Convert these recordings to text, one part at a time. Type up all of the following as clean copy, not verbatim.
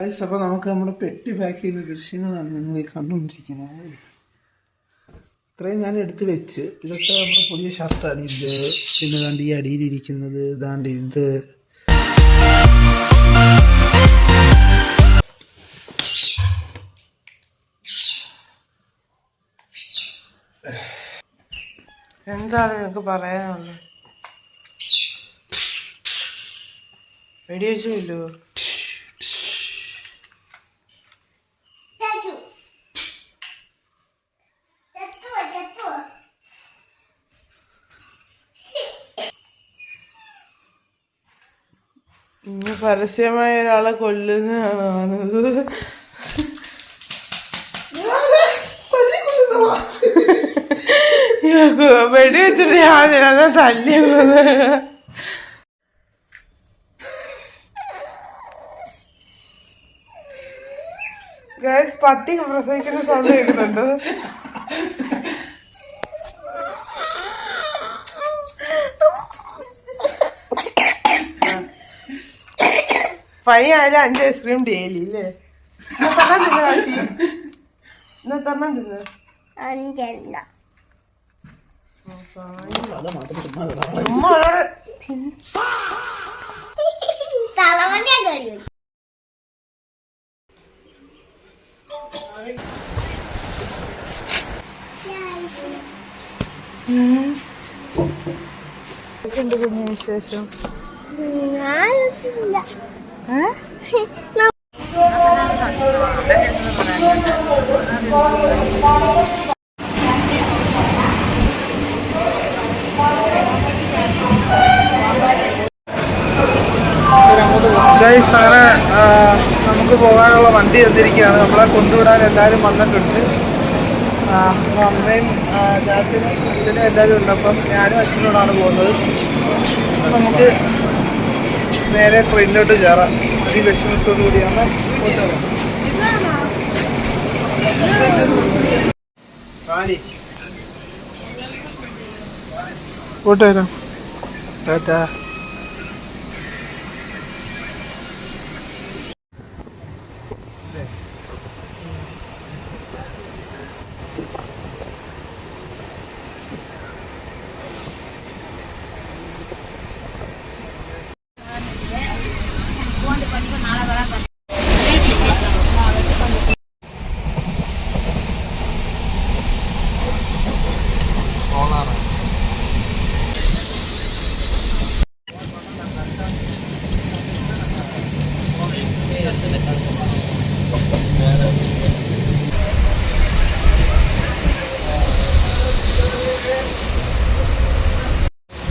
അപ്പോൾ നമുക്ക് നമ്മുടെ പെട്ടി പാക്ക് ചെയ്യുന്ന ദൃശ്യങ്ങളാണ് നിങ്ങൾ ഈ കണ്ടുകൊണ്ടിരിക്കുന്നത്. ഇത്രയും ഞാൻ എടുത്ത് വെച്ച്, ഇതൊക്കെ നമ്മുടെ പുതിയ ഷർട്ടാണ് ഇത്. പിന്നെ ദാണ്ട് ഈ അടിയിലിരിക്കുന്നത്, ദാണ്ട് ഇത്. എന്താണ് നിനക്ക് പറയാനുള്ളത്? വെടിവെച്ചില്ലോ? ഇനി പരസ്യമായ ഒരാളെ കൊല്ലുന്നതാണത്. വെടിവെച്ചിട്ട് ഞാൻ തല്ലിയത്. ഗൈസ്, പട്ടി പ്രസവിക്കുന്ന സൗണ്ട് കേൾക്കുന്നുണ്ട്. പനി ആയാലും 5 ഐസ്ക്രീം ഡെയിലി അല്ലേ? തരണം തിന്ന് കാശി, തരണം തിന്ന്. എന്ത് കുഞ്ഞു വിശേഷം? ഗൈസ്, അങ്ങനെ നമുക്ക് പോകാനുള്ള വണ്ടി വന്നിരിക്കുകയാണ്. നമ്മളെ കൊണ്ടുവിടാൻ എല്ലാവരും വന്നിട്ടുണ്ട്. അമ്മയും ചാച്ചനും അച്ഛനും എല്ലാവരും ഉണ്ട്. അപ്പം ഞാനും അച്ഛനോടാണ് പോകുന്നത്. നമുക്ക് നേരെ ട്രെയിനിലോട്ട് കയറാം. ഈ വിഷമത്തോടു കൂടിയാണ് പോട്ട് വരാം. ടാറ്റാ.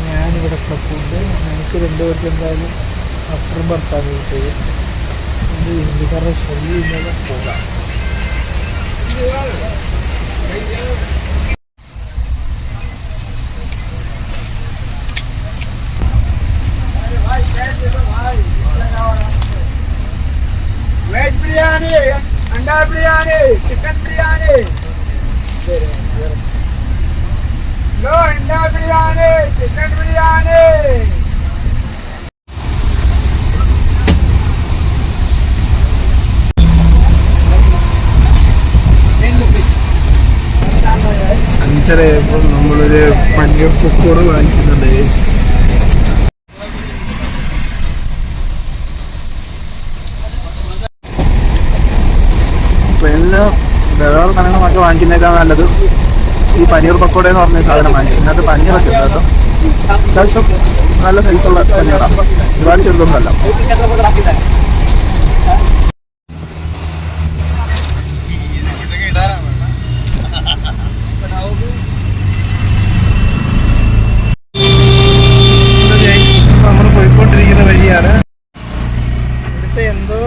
ഞാനിവിടെ കിടപ്പുണ്ട്. എനിക്ക് 2 പേർക്ക് എന്തായാലും അപ്പുറം ഭർത്താവ് കിട്ടിയത് ഹിന്ദിക്കാരുടെ ശല്യം ഇല്ലാതെ പോകാം. వెజ్ బిర్యానీ, అండా బిర్యానీ, చికెన్ బిర్యానీ, అండా బిర్యానీ, చికెన్ బిర్యానీ. അഞ്ചരയായപ്പോൾ നമ്മളൊരു പനീർ പക്കോട വാങ്ങിക്കുന്നുണ്ട്. ട്രെയിനില് വേറെ സാധനങ്ങളൊക്കെ വാങ്ങിക്കുന്നേക്കാൾ നല്ലത് ഈ പനീർ പക്കോട എന്ന് പറഞ്ഞ സാധനം വാങ്ങി. ഇതിനകത്ത് പനീറൊക്കെ ഉണ്ട് കേട്ടോ. അത്യാവശ്യം നല്ല സൈസുള്ള പനീറാണ്, ഒരുപാട് ചെറുതൊന്നുമല്ല. നമ്മൾ പോയിക്കൊണ്ടിരിക്കുന്ന വഴിയാണ്. ഇവിടുത്തെ എന്തോ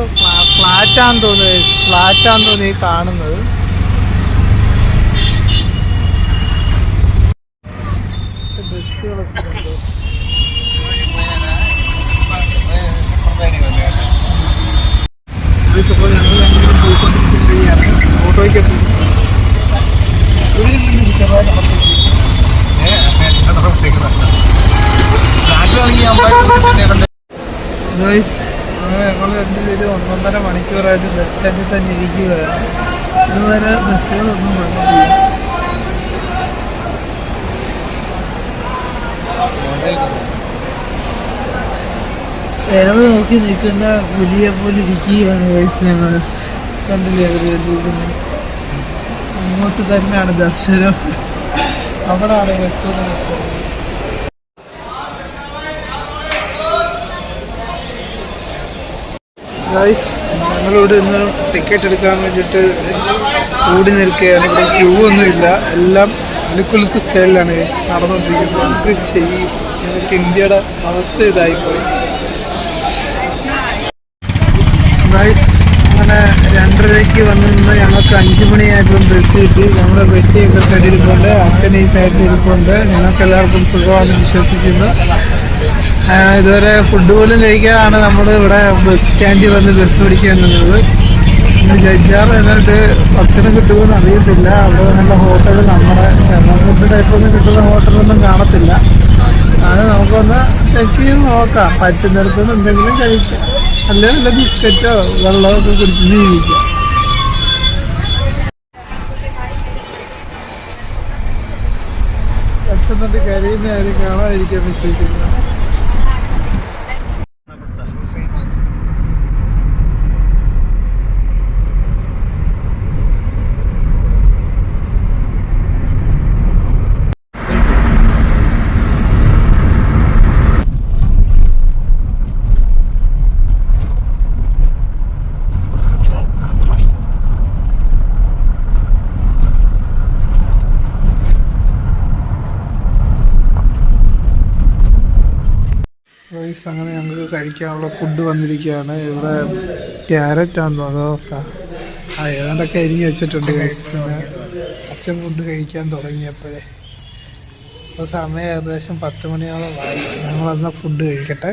ഫ്ലാറ്റാന്ന് തോന്നുന്നു ഈ കാണുന്നത്. ബസ്സുകളൊക്കെ ഉണ്ട്. ഞങ്ങൾ പോയിക്കൊണ്ടിരിക്കുന്ന വഴിയാണ്. ഓട്ടോയ്ക്കൊക്കെ അങ്ങനെ ഞങ്ങൾ രണ്ടുപേരും 1.5 മണിക്കൂറായിട്ട് ബസ് സ്റ്റാൻഡിൽ തന്നെ ഇരിക്കുകയാണ്. ഇതുവരെ ബസ്സുകളൊന്നും വന്നിട്ടില്ല. ഞങ്ങൾ നോക്കി നിൽക്കുന്ന പുലിയെ പോലെ ഇരിക്കുകയാണ് വയസ്സ്. ഞങ്ങൾ കണ്ടില്ലേ അവരിരിക്കുന്നത്. അങ്ങോട്ട് തന്നെയാണ് ദർശനം. അവിടെയാണ് ബസ്. ഞങ്ങളിവിടെ ഇന്ന് ടിക്കറ്റ് എടുക്കാൻ വേണ്ടിയിട്ട് കൂടി നിൽക്കുകയാണ്. ഇവിടെ ക്യൂ ഒന്നുമില്ല. എല്ലാം അലുക്കുലുക്ക് സ്റ്റൈലിലാണ് നടന്നുകൊണ്ടിരിക്കുന്നത്. എന്ത് ചെയ്യും? ഞങ്ങൾക്ക് ഇന്ത്യയുടെ അവസ്ഥ ഇതായിപ്പോയി. അങ്ങനെ 2:30 വന്നു നിന്ന് ഞങ്ങൾക്ക് 5 മണിയായപ്പോൾ ബസ് കിട്ടി. നമ്മുടെ വെട്ടിയൊക്കെ സൈഡിൽ ഇരിപ്പുണ്ട്, അച്ഛൻ ഈ സൈഡിൽ ഇരിപ്പുണ്ട്. ഞങ്ങൾക്ക് എല്ലാവർക്കും സുഖമാണെന്ന് വിശ്വസിക്കുന്നു. ഇതുവരെ ഫുഡ് പോലും കഴിക്കാനാണ് നമ്മൾ ഇവിടെ ബസ് സ്റ്റാൻഡിൽ വന്ന് ബസ് പിടിക്കാൻ നിന്നത്. ജഡ്ജാറ് എന്നിട്ട് ഭക്ഷണം കിട്ടുമെന്ന് അറിയത്തില്ല. അവിടെ നല്ല ഹോട്ടൽ നമ്മുടെ ഫുഡ് ടൈപ്പൊന്നും കിട്ടുന്ന ഹോട്ടലൊന്നും കാണത്തില്ല. അത് നമുക്കൊന്ന് ചെക്ക് ചെയ്ത് നോക്കാം. പറ്റുന്നിടത്തുനിന്ന് എന്തെങ്കിലും കഴിക്കാം, അല്ലെങ്കിൽ നല്ല ബിസ്ക്കറ്റോ വെള്ളമൊക്കെ കുടിച്ച് ജീവിക്കാം. ഭക്ഷണത്തിൽ കഴിയുന്ന കാര്യം കാണാതിരിക്കാൻ വെച്ചിരിക്കുന്നു. അങ്ങനെ ഞങ്ങൾക്ക് കഴിക്കാനുള്ള ഫുഡ് വന്നിരിക്കുകയാണ്. ഇവിടെ ക്യാരറ്റാണെന്നോ അതോ ഏതാണ്ടൊക്കെ അരിഞ്ഞ് വെച്ചിട്ടുണ്ട്. അച്ഛൻ ഫുഡ് കഴിക്കാൻ തുടങ്ങിയപ്പോഴേ. അപ്പോൾ സമയം ഏകദേശം 10 മണിയോളം ആയി. ഞങ്ങളെന്നാൽ ഫുഡ് കഴിക്കട്ടെ.